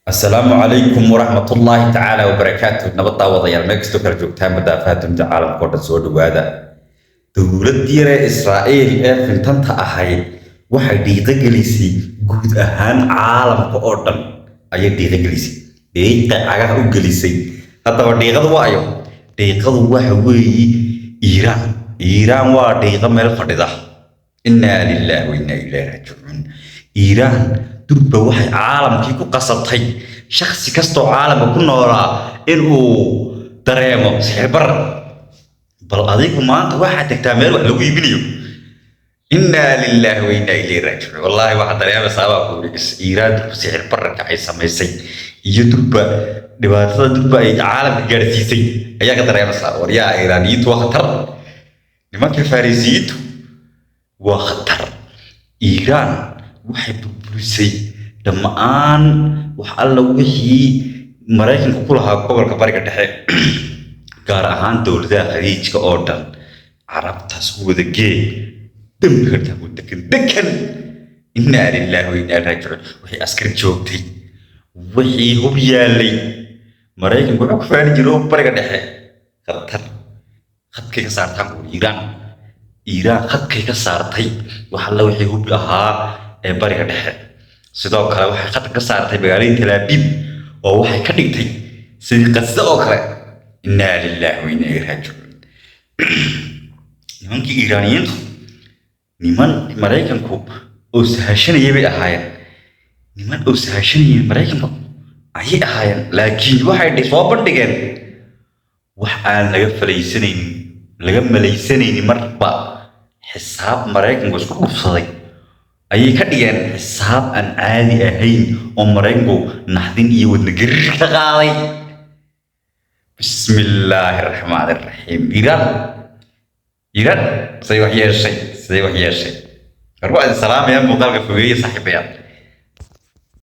السلام عليكم ورحمة الله تعالى وبركاته. نبضة وضيع مكستو كرجوكتان بدافات من عالم كورد سود وهذا دولة ديرة إسرائيل في تنتا أحيي waxay dhiiqagalisay guud ahaan caalamka oo dhan ayay dhiiqagalisay dhiiqa cagaha u gelisay haddaba dhiiqadu waa ayo dhiiqadu waxa weeye Iiraan waa dhiiqa meel fadhida inna lillahi wa inna ilayhi raaji'uun Iiraan durba waxay caalamkii ku qasabtay shakhsi kastoo caalamka ku noolaa inuu dareemo sixir bal adigu maanta waxaad tagtaa meel wax lagu iibinayo إنا لله وإنا إليه راجعون والله واحد ريال سابق إيران سحر برا كعيسى ميسي يدرب دبادة درب عالم جارسيسي أيها كتر ريال سابق يا إيرانيت وخطر لما كفارسيت وخطر إيران وحب بلوسي لما آن وحلا وحي مراكن كلها قبل كبارك الدحيح كارهان دولة خليج كأردن عرب تسود الجي دم كرتا دكن إنا لله وإنا راجعون وحي أسكر جوبتي وحي هو يالي مرايكن كوكو فاني جلوب برقا دحي خطر خط كيكا سارتان إيران خط كيكا سارتي وحلا وحي هو بيها برقا دحي سيدو كلا وحي خط كيكا سارتي بغالين تلابيب ووحي كدكتي سيدي قصة أخرى إنا لله وإنا راجعون يمكن إيرانيين niman Mareykanku oo sahashanayay bay ahaayeen niman oo sahashanayay Mareykanku ayay ahaayeen laakiin waxay soo bandhigeen wax aan laga malaysanaynin marba xisaab Mareykanku isku dhufsaday ayay ka dhigeen xisaab aan caadi ahayn oo Mareykanku naxdin iyo wadna gariir ka qaaday bismillaahir rahmaanir rahiim إيران سيوحي الشيء أروح السلام يا مقالك فوقية صاحبيات